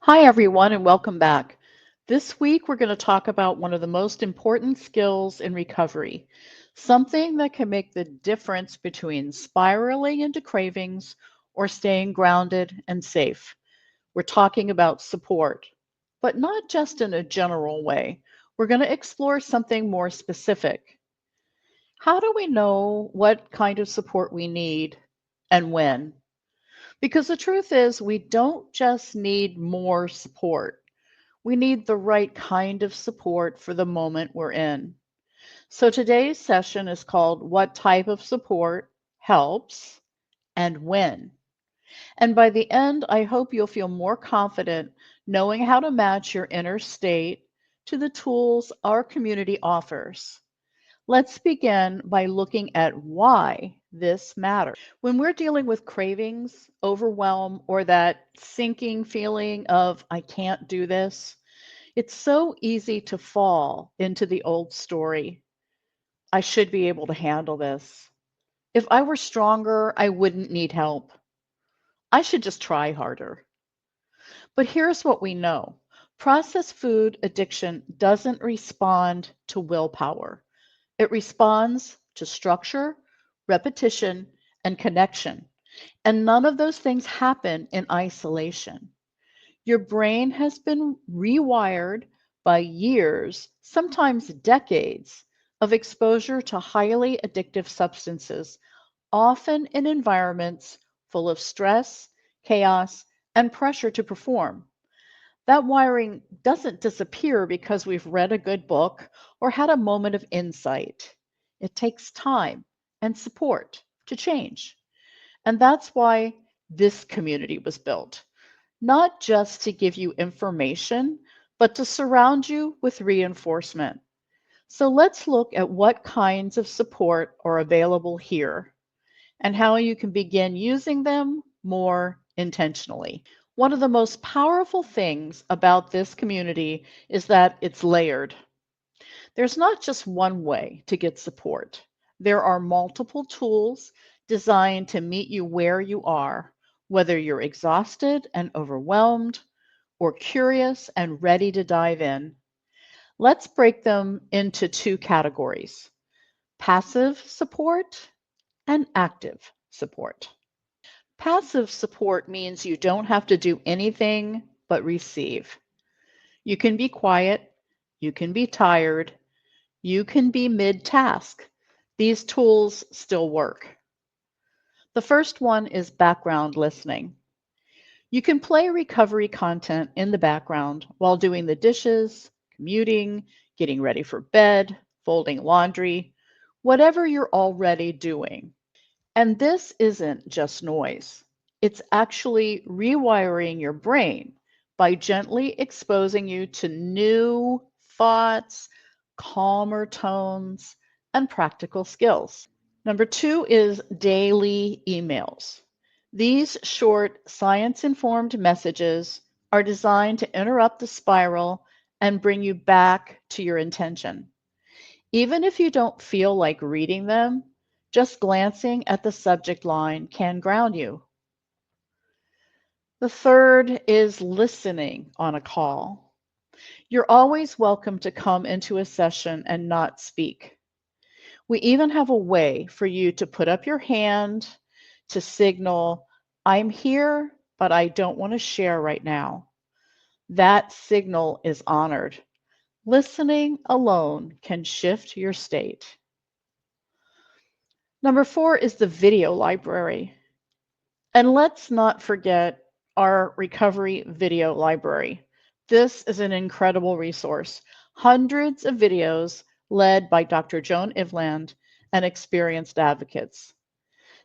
Hi, everyone, and welcome back. This week, we're going to talk about one of the most important skills in recovery, something that can make the difference between spiraling into cravings or staying grounded and safe. We're talking about support, but not just in a general way. We're going to explore something more specific. How do we know what kind of support we need and when? Because the truth is, we don't just need more support. We need the right kind of support for the moment we're in. So today's session is called What Type of Support Helps and When? And by the end, I hope you'll feel more confident knowing how to match your inner state to the tools our community offers. Let's begin by looking at why this matters. When we're dealing with cravings, overwhelm, or that sinking feeling of, I can't do this, it's so easy to fall into the old story. I should be able to handle this. If I were stronger, I wouldn't need help. I should just try harder. But here's what we know: processed food addiction doesn't respond to willpower, it responds to structure, repetition, and connection. And none of those things happen in isolation. Your brain has been rewired by years, sometimes decades, of exposure to highly addictive substances, often in environments full of stress, chaos, and pressure to perform. That wiring doesn't disappear because we've read a good book or had a moment of insight. It takes time and support to change. And that's why this community was built, not just to give you information, but to surround you with reinforcement. So let's look at what kinds of support are available here and how you can begin using them more intentionally. One of the most powerful things about this community is that it's layered. There's not just one way to get support. There are multiple tools designed to meet you where you are, whether you're exhausted and overwhelmed or curious and ready to dive in. Let's break them into two categories: passive support and active support. Passive support means you don't have to do anything but receive. You can be quiet, you can be tired, you can be mid task. These tools still work. The first one is background listening. You can play recovery content in the background while doing the dishes, commuting, getting ready for bed, folding laundry, whatever you're already doing. And this isn't just noise, it's actually rewiring your brain by gently exposing you to new thoughts, calmer tones, and practical skills. Number two is daily emails. These short, science informed messages are designed to interrupt the spiral and bring you back to your intention. Even if you don't feel like reading them, just glancing at the subject line can ground you. The third is listening on a call. You're always welcome to come into a session and not speak. We even have a way for you to put up your hand to signal, I'm here, but I don't want to share right now. That signal is honored. Listening alone can shift your state. Number four is the video library. And let's not forget our recovery video library. This is an incredible resource. Hundreds of videos led by Dr. Joan Ivland and experienced advocates.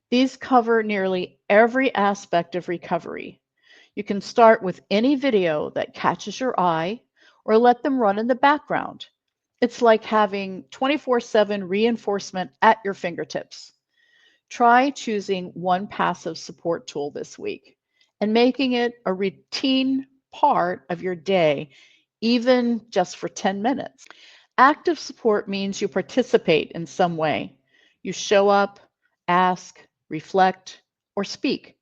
These cover nearly every aspect of recovery. You can start with any video that catches your eye or let them run in the background. It's like having 24/7 reinforcement at your fingertips. Try choosing one passive support tool this week and making it a routine part of your day, even just for 10 minutes. Active support means you participate in some way. You show up, ask, reflect, or speak.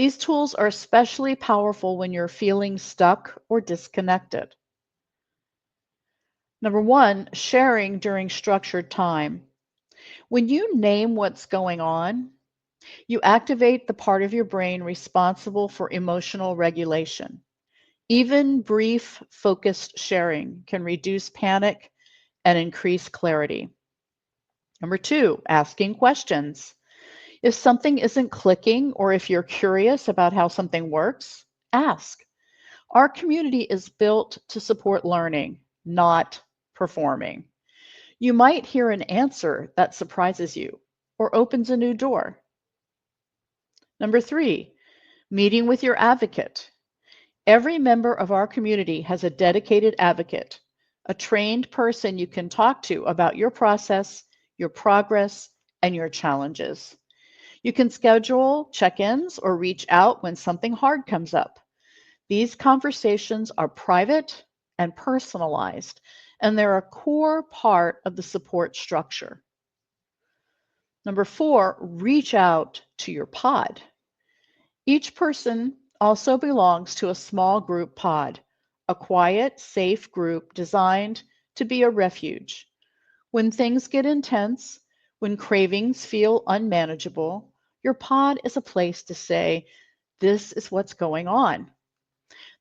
These tools are especially powerful when you're feeling stuck or disconnected. Number one, sharing during structured time. When you name what's going on, you activate the part of your brain responsible for emotional regulation. Even brief, focused sharing can reduce panic and increase clarity. Number two, asking questions. If something isn't clicking or if you're curious about how something works, ask. Our community is built to support learning, not performing. You might hear an answer that surprises you or opens a new door. Number three, meeting with your advocate. Every member of our community has a dedicated advocate, a trained person you can talk to about your process, your progress, and your challenges. You can schedule check ins or reach out when something hard comes up. These conversations are private and personalized, and they're a core part of the support structure. Number four, reach out to your pod. Each person also belongs to a small group pod, a quiet, safe group designed to be a refuge. When things get intense, when cravings feel unmanageable, your pod is a place to say, this is what's going on.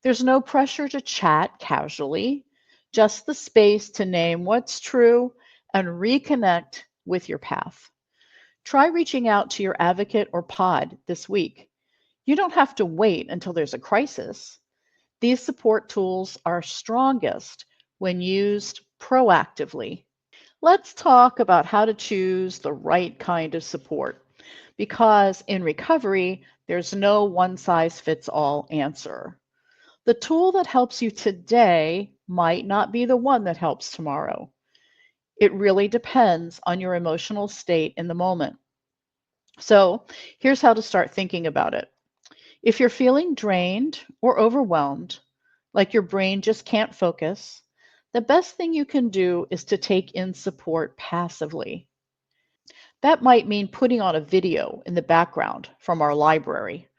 There's no pressure to chat casually, just the space to name what's true and reconnect with your path. Try reaching out to your advocate or pod this week. You don't have to wait until there's a crisis. These support tools are strongest when used proactively. Let's talk about how to choose the right kind of support because in recovery, there's no one size fits all answer. The tool that helps you today might not be the one that helps tomorrow. It really depends on your emotional state in the moment. So here's how to start thinking about it. If you're feeling drained or overwhelmed, like your brain just can't focus, the best thing you can do is to take in support passively. That might mean putting on a video in the background from our library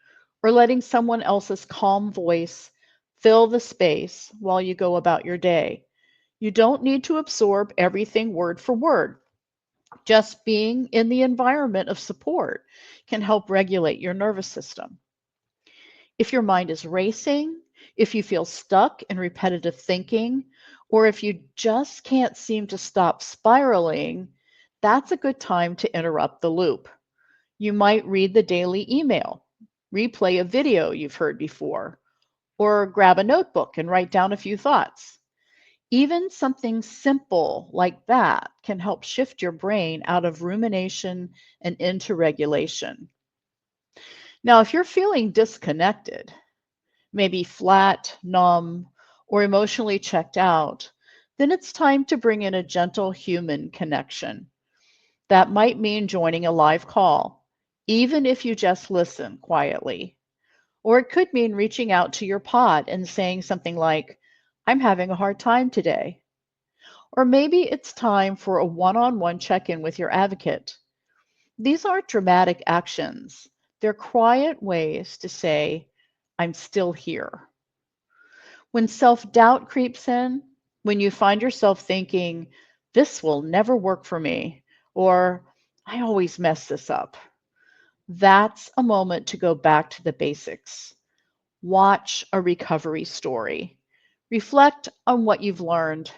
or letting someone else's calm voice fill the space while you go about your day. You don't need to absorb everything word for word. Just being in the environment of support can help regulate your nervous system. If your mind is racing, if you feel stuck in repetitive thinking, or if you just can't seem to stop spiraling, that's a good time to interrupt the loop. You might read the daily email, replay a video you've heard before, or grab a notebook and write down a few thoughts. Even something simple like that can help shift your brain out of rumination and into regulation. Now, if you're feeling disconnected, maybe flat, numb, or emotionally checked out, then it's time to bring in a gentle human connection. That might mean joining a live call, even if you just listen quietly. Or it could mean reaching out to your pod and saying something like, I'm having a hard time today. Or maybe it's time for a one on one check in with your advocate. These aren't dramatic actions, they're quiet ways to say, I'm still here. When self doubt creeps in, when you find yourself thinking, this will never work for me, or I always mess this up, that's a moment to go back to the basics. Watch a recovery story. Reflect on what you've learned.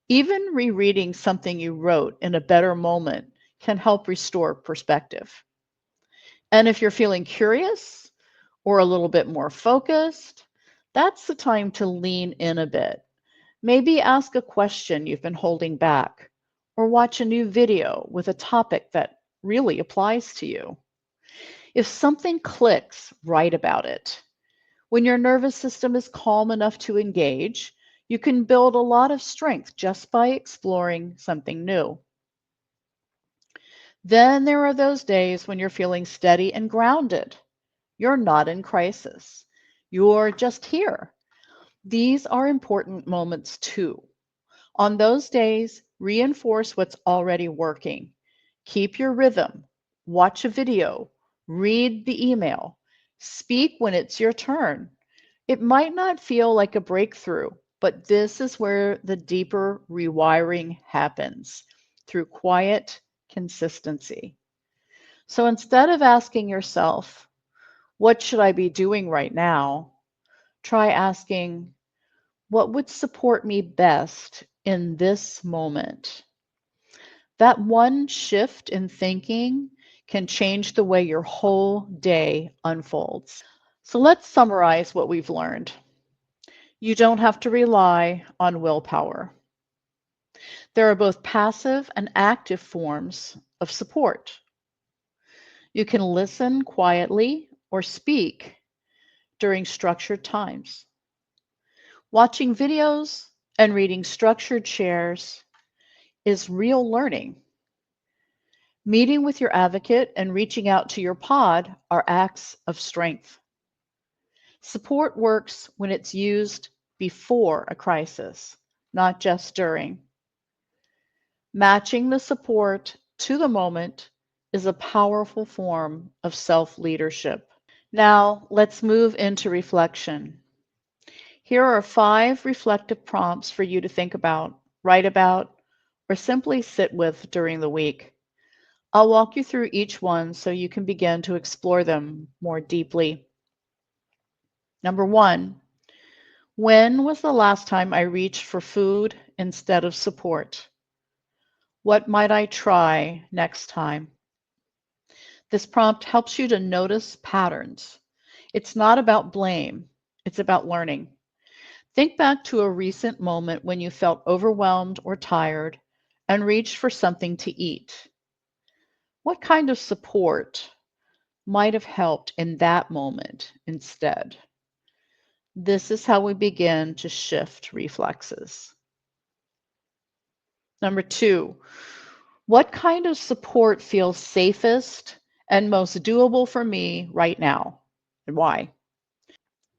Even rereading something you wrote in a better moment can help restore perspective. And if you're feeling curious or a little bit more focused, that's the time to lean in a bit. Maybe ask a question you've been holding back, or watch a new video with a topic that really applies to you. If something clicks, write about it. When your nervous system is calm enough to engage, you can build a lot of strength just by exploring something new. Then there are those days when you're feeling steady and grounded. You're not in crisis. You're just here. These are important moments too. On those days, reinforce what's already working. Keep your rhythm. Watch a video. Read the email. Speak when it's your turn. It might not feel like a breakthrough, but this is where the deeper rewiring happens through quiet consistency. So instead of asking yourself, what should I be doing right now? Try asking, what would support me best in this moment? That one shift in thinking can change the way your whole day unfolds. So let's summarize what we've learned. You don't have to rely on willpower. There are both passive and active forms of support. You can listen quietly or speak during structured times. Watching videos and reading structured shares is real learning. Meeting with your advocate and reaching out to your pod are acts of strength. Support works when it's used before a crisis, not just during. Matching the support to the moment is a powerful form of self-leadership. Now, let's move into reflection. Here are 5 reflective prompts for you to think about, write about, or simply sit with during the week. I'll walk you through each one so you can begin to explore them more deeply. Number 1, when was the last time I reached for food instead of support? What might I try next time? This prompt helps you to notice patterns. It's not about blame, it's about learning. Think back to a recent moment when you felt overwhelmed or tired and reached for something to eat. What kind of support might have helped in that moment instead? This is how we begin to shift reflexes. Number 2, what kind of support feels safest and most doable for me right now, and why?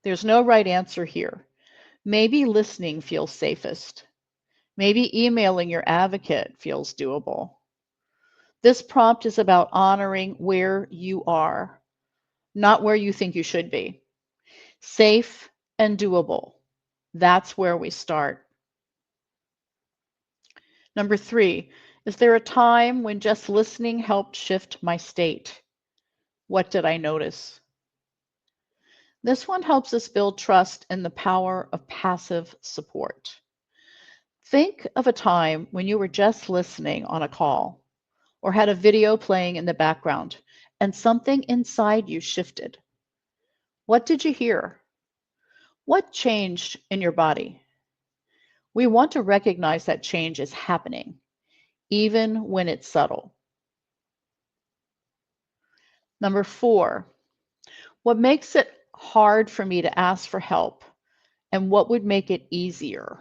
There's no right answer here. Maybe listening feels safest. Maybe emailing your advocate feels doable. This prompt is about honoring where you are, not where you think you should be. Safe and doable. That's where we start. Number 3, is there a time when just listening helped shift my state? What did I notice? This one helps us build trust in the power of passive support. Think of a time when you were just listening on a call or had a video playing in the background and something inside you shifted. What did you hear? What changed in your body? We want to recognize that change is happening, even when it's subtle. Number 4, what makes it hard for me to ask for help and what would make it easier?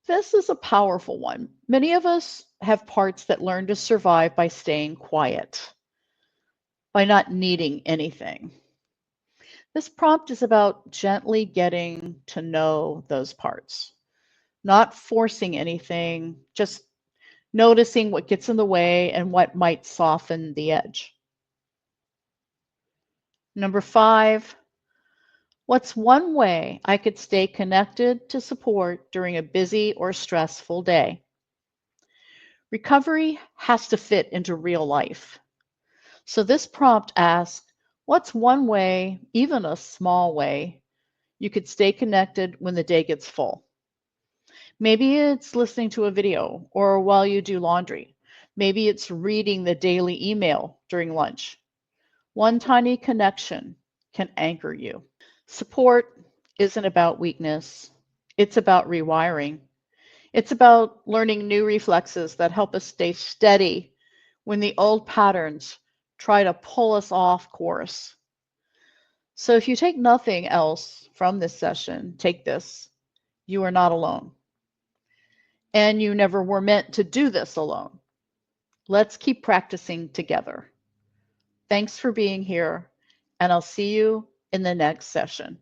This is a powerful one. Many of us have parts that learn to survive by staying quiet, by not needing anything. This prompt is about gently getting to know those parts, not forcing anything, just noticing what gets in the way and what might soften the edge. Number 5, what's one way I could stay connected to support during a busy or stressful day? Recovery has to fit into real life. So this prompt asks, what's one way, even a small way, you could stay connected when the day gets full? Maybe it's listening to a video or while you do laundry. Maybe it's reading the daily email during lunch. One tiny connection can anchor you. Support isn't about weakness. It's about rewiring. It's about learning new reflexes that help us stay steady when the old patterns try to pull us off course. So if you take nothing else from this session, take this. You are not alone. And you never were meant to do this alone. Let's keep practicing together. Thanks for being here, and I'll see you in the next session.